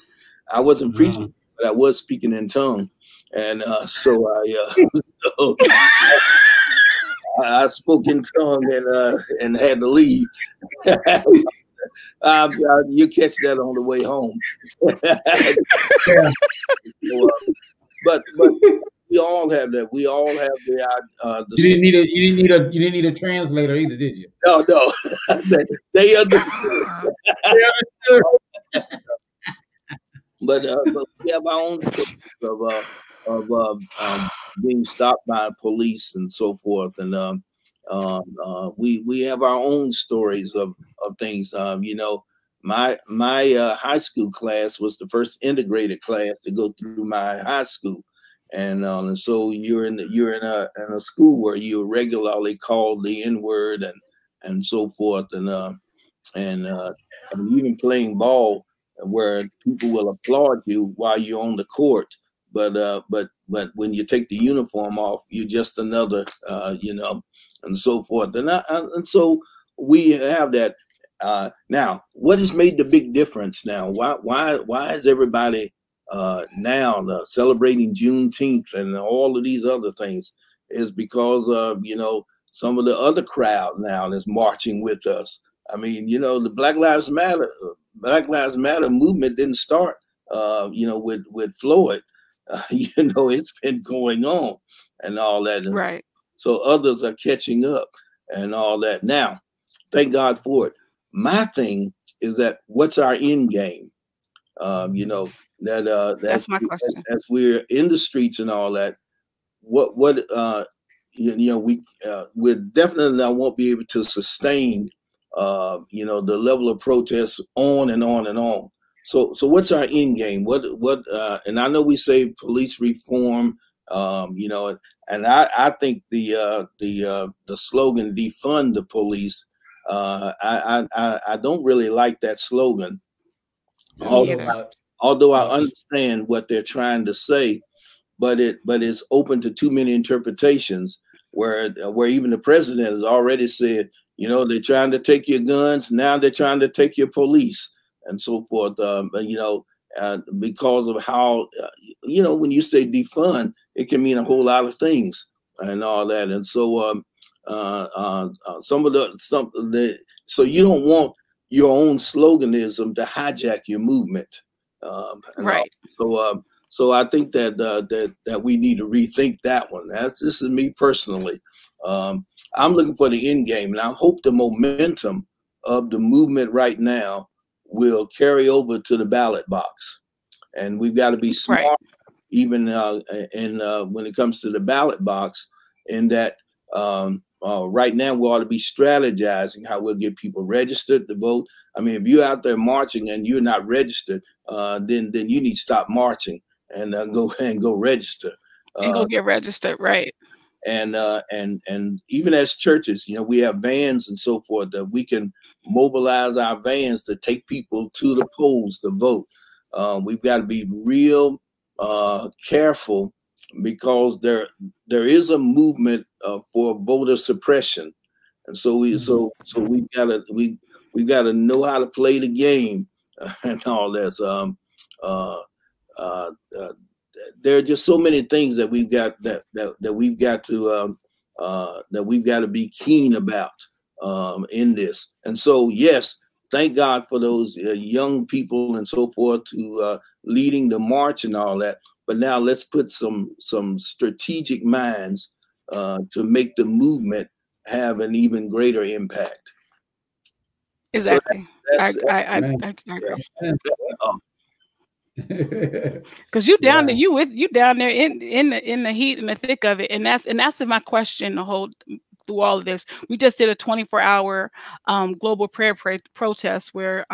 I wasn't preaching, but I was speaking in tongue. And so I spoke in tongue and had to leave. You catch that on the way home. But we all have that. We all have the. You didn't need a translator either, did you? No. They understood. They understood. But we have our own stories of being stopped by police and so forth, and we have our own stories of things. My high school class was the first integrated class to go through my high school. And so you're in a school where you're regularly called the N-word and so forth, and even playing ball where people will applaud you while you're on the court, but when you take the uniform off, you're just another, and so forth, and so we have that. Now, what has made the big difference now? Why is everybody now celebrating Juneteenth and all of these other things? Is because of some of the other crowd now that's marching with us. I mean, the Black Lives Matter movement didn't start with Floyd. It's been going on and all that, and right. So others are catching up and all that. Now, thank God for it. My thing is that what's our end game? That's my question. As we're in the streets and all that, we definitely won't be able to sustain you know, the level of protests on and on and on. So what's our end game? And I know we say police reform, you know, and I think the slogan defund the police. I don't really like that slogan. Although I understand what they're trying to say, but it's open to too many interpretations. Where even the president has already said, you know, they're trying to take your guns, now they're trying to take your police, and so forth. You know, because of how, you know, when you say defund, it can mean a whole lot of things and all that. And so so you don't want your own sloganism to hijack your movement. Right. So I think that we need to rethink that one. This is me personally. I'm looking for the end game, and I hope the momentum of the movement right now will carry over to the ballot box. And we've got to be smart, right, even when it comes to the ballot box, in that right now we ought to be strategizing how we'll get people registered to vote. I mean, if you're out there marching and you're not registered, then you need to stop marching and go register. And go get registered, right? And even as churches, you know, we have vans and so forth that we can mobilize our vans to take people to the polls to vote. We've got to be real careful, because there is a movement for voter suppression, and so we've got to know how to play the game and all that. There are just so many things that we've got to be keen about in this. And so, yes, thank God for those young people and so forth who leading the march and all that. But now let's put some strategic minds to make the movement have an even greater impact. Exactly. I agree. Because you down there, you down there in the heat and the thick of it, and that's my question through all of this. We just did a 24-hour global prayer protest where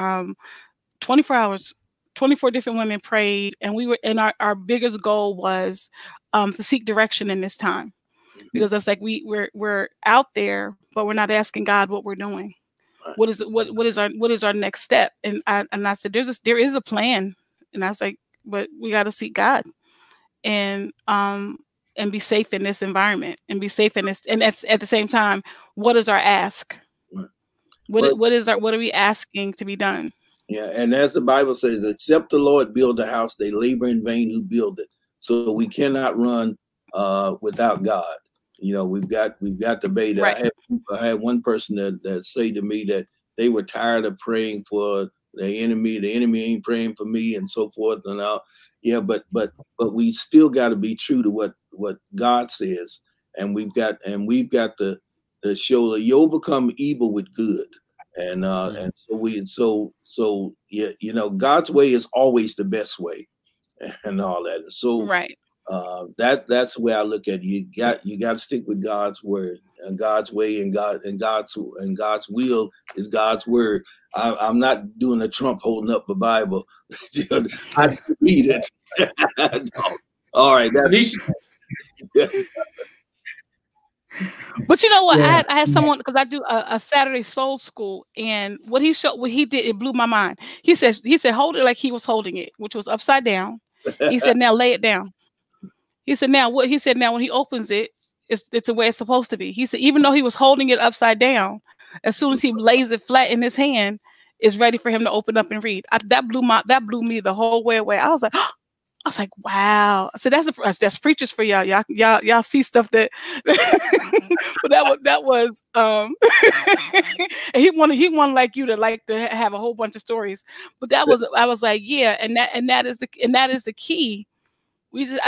24 hours, 24 different women prayed, and our biggest goal was to seek direction in this time, because it's like we're out there, but we're not asking God what we're doing. What is our next step? And I said there is a plan. And I was like, but we got to seek God and be safe in this environment, and be safe in this. And that's at the same time, what is our ask? What are we asking to be done? Yeah. And as the Bible says, except the Lord build a house, they labor in vain who build it. So we cannot run without God. You know, we've got the bait. Right. I had one person that say to me that they were tired of praying for the enemy ain't praying for me, and so forth. And but we still got to be true to what God says, and we've got to show that you overcome evil with good, and so you know, God's way is always the best way, and all that. So right. That's the way I look at it. You got to stick with God's word and God's way, and God's will is God's word. I'm not doing a Trump holding up the Bible. I read it. No. All right. But you know what? Yeah. I had someone, because I do a Saturday Soul School, and what he did, it blew my mind. He said, hold it like he was holding it, which was upside down. He said, now lay it down. He said, now when he opens it, it's the way it's supposed to be. He said, even though he was holding it upside down, as soon as he lays it flat in his hand, it's ready for him to open up and read. That blew me the whole way away. I was like, wow. So that's preachers for y'all. Y'all see stuff that, but that was and he wanted like you to have a whole bunch of stories. But I was like, yeah, and that is the key. We just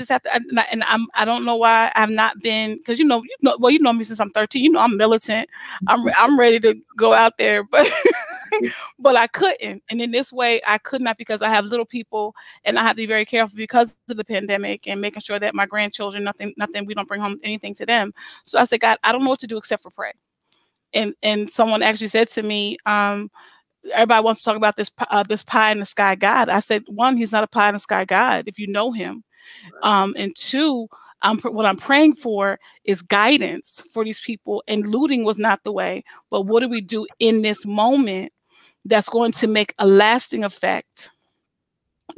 have to, and I don't know why I've not been, because you know me since I'm 13. You know I'm militant. I'm ready to go out there, but but I couldn't. And in this way, I could not, because I have little people, and I have to be very careful because of the pandemic and making sure that my grandchildren, nothing, we don't bring home anything to them. So I said, God, I don't know what to do except for pray. and someone actually said to me, everybody wants to talk about this pie in the sky God. I said, one, he's not a pie in the sky God if you know him. And two, what I'm praying for is guidance for these people. And looting was not the way. But what do we do in this moment that's going to make a lasting effect?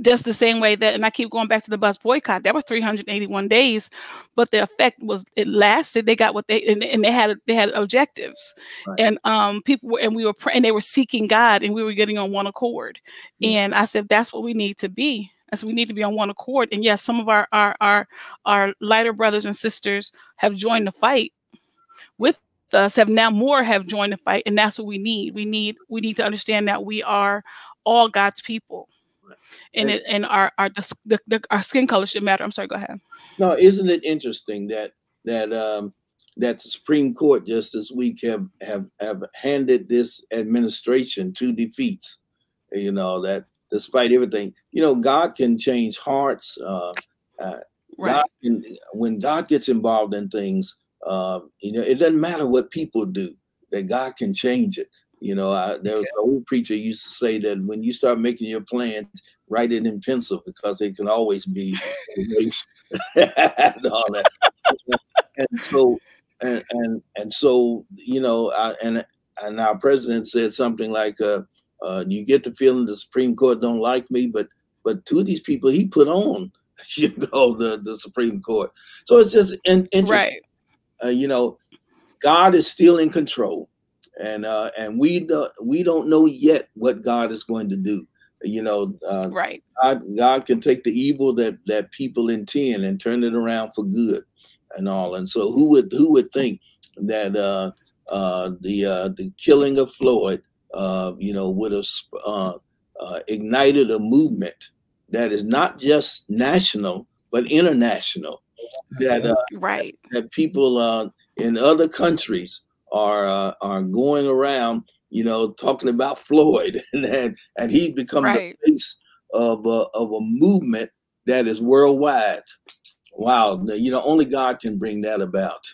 Just the same way that, and I keep going back to the bus boycott, that was 381 days, but the effect was, it lasted. They got what they, and they had objectives, right. And people were, and we were praying, they were seeking God, and we were getting on one accord. And I said, that's what we need to be. I said, we need to be on one accord. And yes, some of our lighter brothers and sisters have joined the fight with us, have joined the fight, and that's what we need. We need to understand that we are all God's people. And our skin color should matter. I'm sorry, go ahead. No, isn't it interesting that the Supreme Court just this week have handed this administration 2 defeats? You know, that despite everything, you know, God can change hearts. Right. God can, when God gets involved in things, you know, it doesn't matter what people do, that God can change it. You know, there was an old preacher used to say that when you start making your plans, write it in pencil, because it can always be erased and all that. And so, you know, and our president said something like, you get the feeling the Supreme Court don't like me, but 2 of these people he put on, you know, the Supreme Court. So it's just interesting. Right. You know, God is still in control. And we don't know yet what God is going to do. You know, right? God can take the evil that people intend and turn it around for good, and all. And so, who would think that the killing of Floyd, you know, would have ignited a movement that is not just national but international. That right, that people in other countries are going around, you know, talking about Floyd, and he's become the face of a movement that is worldwide. Wow, you know, only God can bring that about.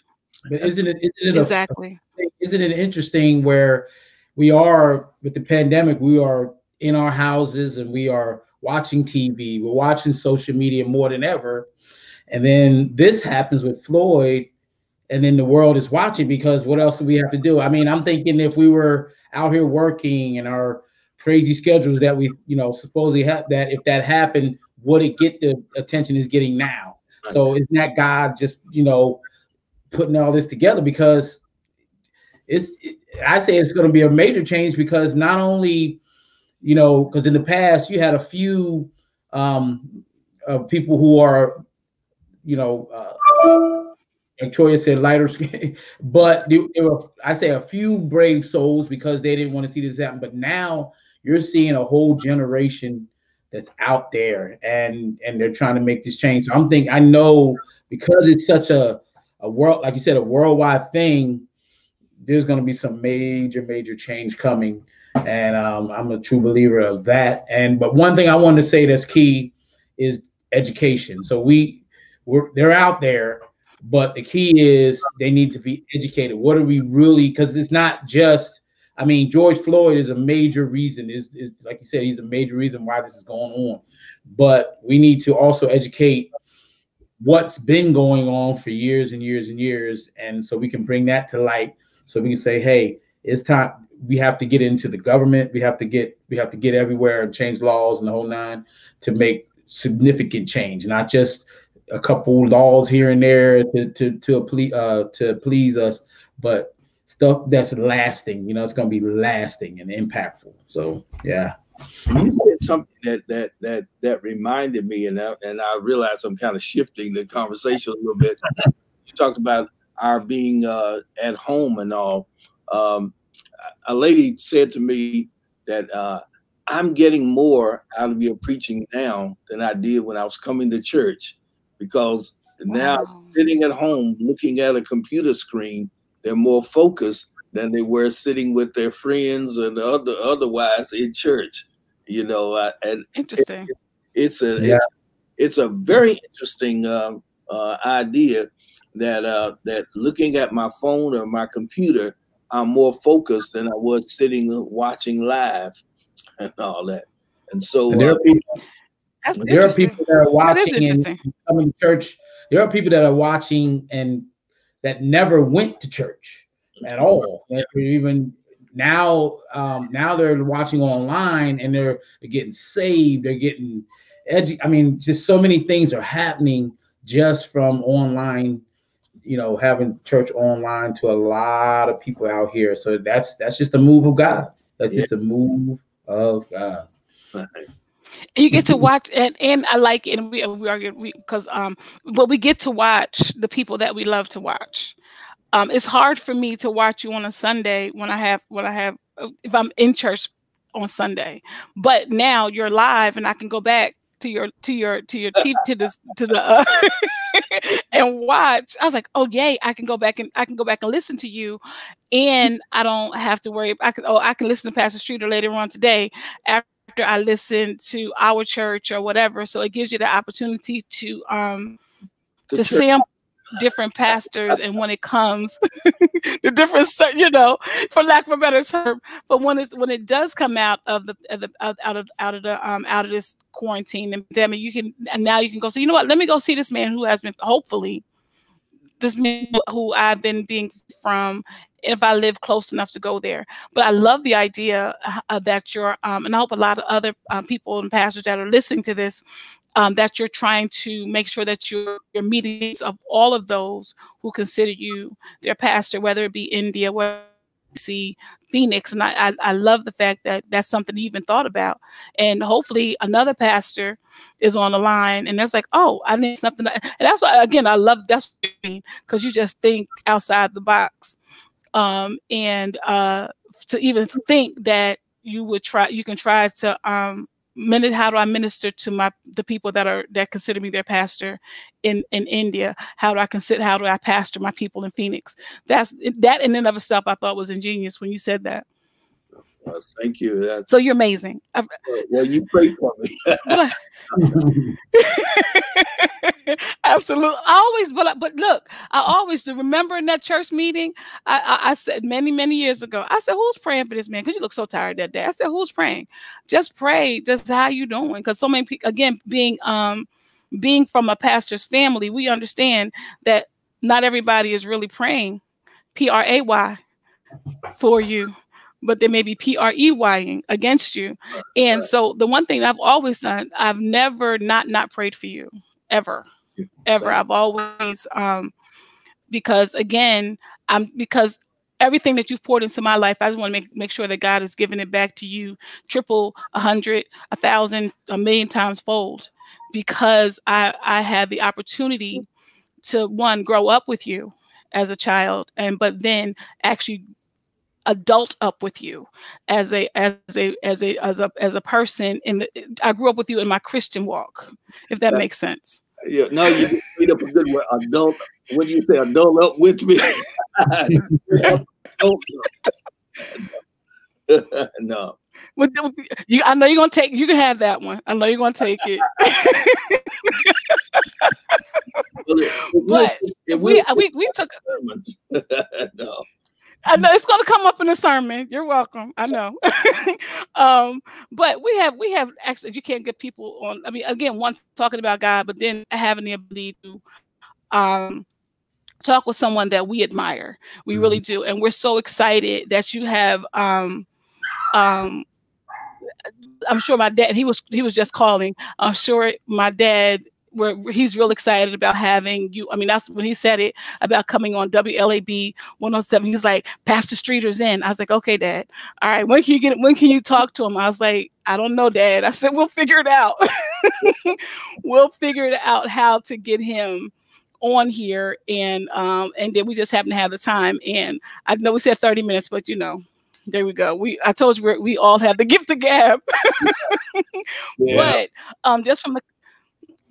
But isn't it exactly? Isn't it interesting where we are with the pandemic? We are in our houses and we are watching TV. We're watching social media more than ever, and then this happens with Floyd. And then the world is watching, because what else do we have to do? I mean, I'm thinking if we were out here working and our crazy schedules that we, you know, supposedly have, that if that happened, would it get the attention it's getting now? So isn't that God just, you know, putting all this together? Because I say it's going to be a major change, because not only, you know, because in the past you had a few people who are, you know, like Troy said, lighter skin, but there were, I say, a few brave souls because they didn't want to see this happen. But now you're seeing a whole generation that's out there, and they're trying to make this change. So I know because it's such a world, like you said, a worldwide thing, there's going to be some major change coming, and I'm a true believer of that. But one thing I wanted to say that's key is education. So they're out there. But the key is they need to be educated. What are we really? Because it's not just, I mean, George Floyd is a major reason. Is like you said, he's a major reason why this is going on. But we need to also educate what's been going on for years and years and years, and so we can bring that to light. So we can say, hey, it's time. We have to get into the government. We have to get everywhere and change laws and the whole nine to make significant change, not just a couple laws here and there to please us, but stuff that's lasting. You know, it's going to be lasting and impactful. So yeah. You said something that reminded me, and I realized I'm kind of shifting the conversation a little bit. You talked about our being at home and all. A lady said to me that I'm getting more out of your preaching now than I did when I was coming to church. Because now sitting at home looking at a computer screen, they're more focused than they were sitting with their friends and otherwise in church. You know, and interesting. It's a very interesting idea that looking at my phone or my computer, I'm more focused than I was sitting watching live and all that. And so and there are people, that are watching and coming to church. There are people that are watching and that never went to church at all. They're even now, now they're watching online and they're getting saved. They're getting I mean, just so many things are happening just from online, you know, having church online to a lot of people out here. So that's just a move of God. That's just a move of God. You get to watch, and I like it, and we because but we get to watch the people that we love to watch. It's hard for me to watch you on a Sunday when I have if I'm in church on Sunday, but now you're live and I can go back to your TV to the and watch. I was like, oh yay, I can go back and listen to you, and I don't have to worry. I can listen to Pastor Streeter later on today after I listen to our church or whatever. So it gives you the opportunity to sample different pastors, and when it comes the different, you know, for lack of a better term, but when it does come out of this quarantine and pandemic, now you can go, so you know what, let me go see this man who has been, hopefully this man who I've been being from, if I live close enough to go there. But I love the idea that you're and I hope a lot of other people and pastors that are listening to this, that you're trying to make sure that you're meeting needs of all of those who consider you their pastor, whether it be India, whether see Phoenix. And I love the fact that that's something you even thought about. And hopefully another pastor is on the line and there's like, oh, I need something. And that's why, again, I love, that's what I mean, because you just think outside the box. And to even think that you can try to how do I minister to the people that consider me their pastor in India? How do I pastor my people in Phoenix? That in and of itself I thought was ingenious when you said that. Thank you. So you're amazing. Well, you pray for me. Absolutely. But look, I always do. Remember in that church meeting, I said many years ago, I said, who's praying for this man? Because you look so tired that day. I said, who's praying? Just pray. Just how you doing? Because so many people, again, being from a pastor's family, we understand that not everybody is really praying, P-R-A-Y, for you, but they may be P-R-E-Y-ing against you. And so the one thing I've always done, I've never not prayed for you, ever. I've always, because again, because everything that you've poured into my life, I just want to make sure that God has given it back to you triple, 100, 1,000, 1,000,000 times fold, because I had the opportunity to, one, grow up with you as a child, but then actually adult up with you as a person. I grew up with you in my Christian walk, if that makes sense. Yeah, no, you made up a good word. Adult. What do you say? Adult up with me? No. I know you're gonna take. You can have that one. I know you're gonna take it. But we took. No. I know it's going to come up in the sermon. You're welcome. I know. But we have actually, you can't get people on. I mean, again, one, talking about God, but then having the ability to talk with someone that we admire. We really do. And we're so excited that you have, I'm sure my dad, he was just calling. I'm sure my dad, he's real excited about having you. I mean, that's when he said it about coming on WLAB 107. He's like, Pastor Streeter's in. I was like, okay, Dad. All right, when can you talk to him? I was like, I don't know, Dad. I said, we'll figure it out. We'll figure it out how to get him on here. And then we just happen to have the time. And I know we said 30 minutes, but you know, there we go. I told you we all have the gift of gab. Yeah. But just from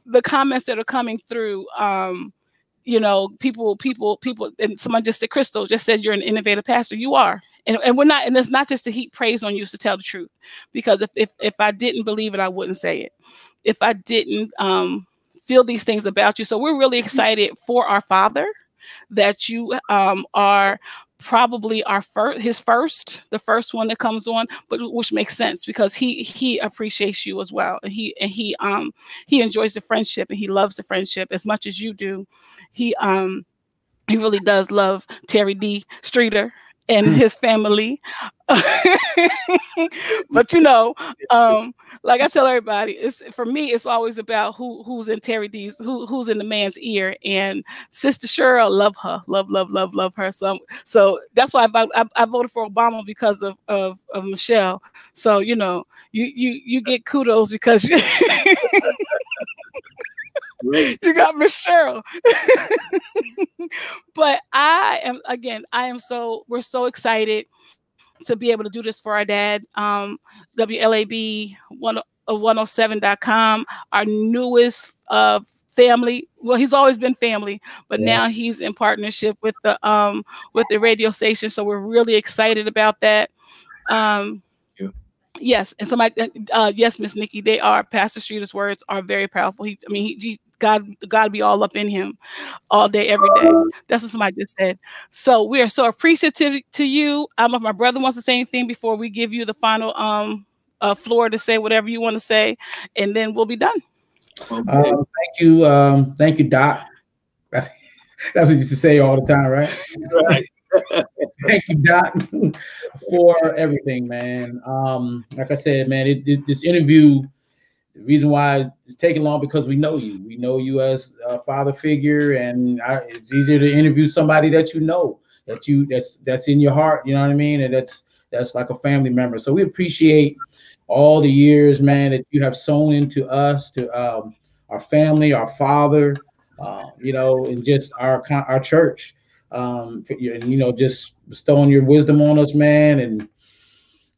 the comments that are coming through, you know, people, and someone just said, Crystal just said you're an innovative pastor. You are, and we're not, and it's not just to heap praise on you, to tell the truth, because if I didn't believe it, I wouldn't say it. If I didn't feel these things about you, so we're really excited for our Father that you are probably the first one that comes on, but which makes sense because he appreciates you as well. And he enjoys the friendship, and he loves the friendship as much as you do. He really does love Terry D. Streeter and his family. But like I tell everybody, for me, it's always about who's in Terry D's, who's in the man's ear. And Sister Cheryl, love her, love her. So that's why I voted for Obama because of Michelle. So you get kudos because you got Miss Cheryl. But we're so excited to be able to do this for our dad. WLAB 107.com, our newest family. Well, he's always been family, but now he's in partnership with the radio station. So we're really excited about that. Yes, and somebody, yes, Miss Nikki, they are. Pastor Streeter's words are very powerful. God be all up in him all day, every day. That's what somebody just said. So we are so appreciative to you. I don't know if my brother wants to say anything before we give you the final floor to say whatever you want to say, and then we'll be done. Thank you, Doc. That's what you used to say all the time, right? Right. Thank you, Doc, for everything, man. Like I said, man, this interview, the reason why it's taking long because we know you. We know you as a father figure, and it's easier to interview somebody that that's in your heart. You know what I mean? And that's like a family member. So we appreciate all the years, man, that you have sown into us, to our family, our father, and just our church. Just bestowing your wisdom on us, man,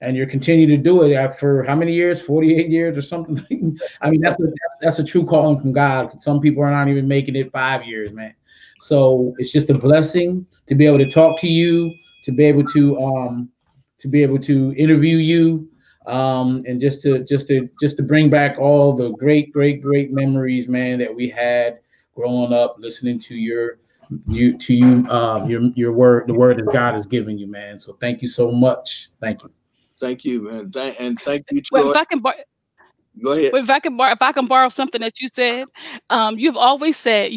and you continue to do it after how many years? 48 years or something. I mean, that's a true calling from God. Some people are not even making it 5 years, man. So it's just a blessing to be able to talk to you, to be able to interview you, and just to bring back all the great memories, man, that we had growing up, listening to your word, the word that God has given you, man. So thank you so much. Thank you. Thank you, man. And thank you, Troy. Well, if I can go ahead. Well, if I can borrow something that you said, you always say,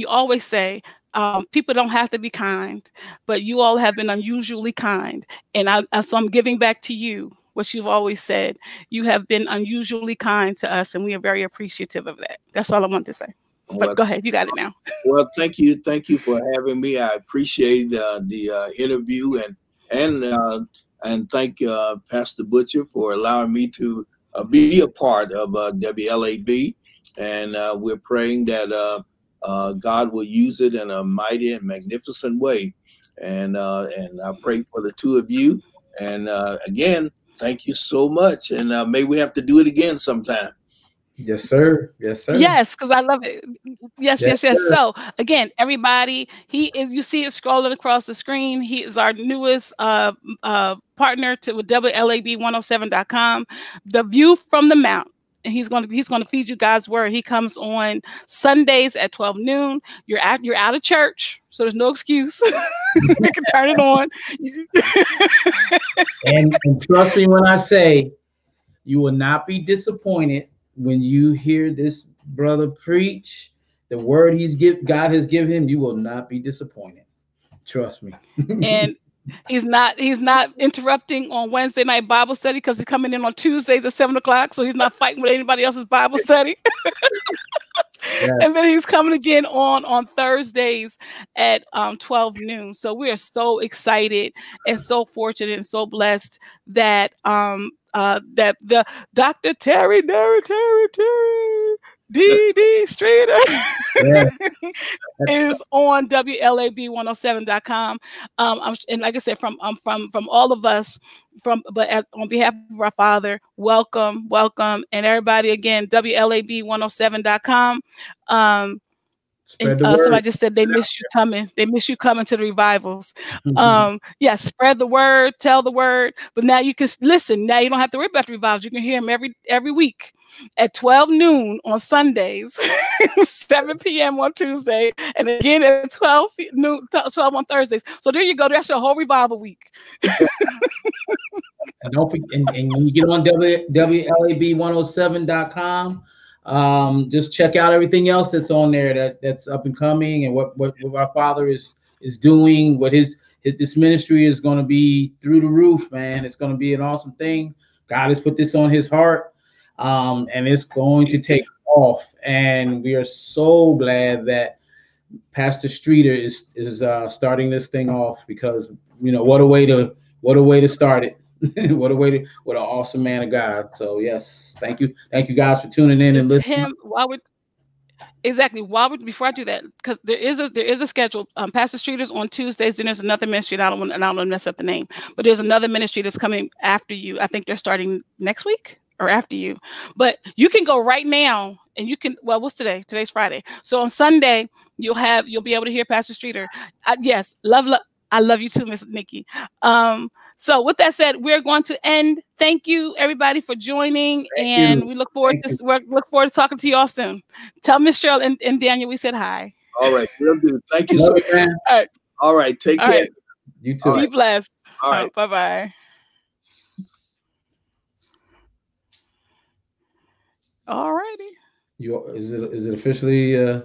people don't have to be kind, but you all have been unusually kind. And so I'm giving back to you what you've always said. You have been unusually kind to us, and we are very appreciative of that. That's all I want to say. But go ahead, you got it now. Well, thank you for having me. I appreciate the interview, and thank Pastor Butcher for allowing me to be a part of WLAB, and we're praying that God will use it in a mighty and magnificent way, and I pray for the two of you, and again, thank you so much, and may we have to do it again sometime. Yes, sir. Yes, sir. Yes, because I love it. Yes. So again, everybody, you see it scrolling across the screen. He is our newest partner with WLAB107.com. The View from the Mount. And he's going to feed you God's word. He comes on Sundays at 12 noon. You're out of church, so there's no excuse. You can turn it on. and trust me when I say, you will not be disappointed when you hear this brother preach the word God has given him. You will not be disappointed. Trust me. And he's not interrupting on Wednesday night Bible study because he's coming in on Tuesdays at 7 o'clock. So he's not fighting with anybody else's Bible study. Yeah. And then he's coming again on Thursdays at 12 noon. So we are so excited and so fortunate and so blessed that that the Dr. Terry D. Streeter is on WLAB107.com. And like I said, from all of us, on behalf of our father, welcome, and everybody again, WLAB107.com. Spread the word. Somebody just said they miss you coming. They miss you coming to the revivals. Yeah, spread the word, tell the word. But now you can listen. Now you don't have to worry about the revivals. You can hear them every week at 12 noon on Sundays, 7 p.m. on Tuesday, and again at 12 on Thursdays. So there you go. That's your whole revival week. And don't forget, and when you get on WLAB107.com, just check out everything else that's on there that's up and coming, and what our Father is doing. What this ministry is going to be through the roof, man. It's going to be an awesome thing. God has put this on his heart, and it's going to take off. And we are so glad that Pastor Streeter is starting this thing off, because what a way to start it. What an awesome man of God. So yes, thank you guys for tuning in and listening. Before I do that, because there is a schedule. Pastor Streeter's on Tuesdays. Then there's another ministry. I don't want to mess up the name, but there's another ministry that's coming after you. I think they're starting next week or after you. But you can go right now, and you can. Well, what's today? Today's Friday. So on Sunday you'll be able to hear Pastor Streeter. Yes, love. I love you too, Miss Nikki. So with that said, we're going to end. Thank you, everybody, for joining, we look forward to talking to you all soon. Tell Miss Cheryl and Daniel we said hi. All right, we'll do. Thank you so much. All right, take care. Right. You too. Be blessed. All right, bye-bye. All righty. Is it officially?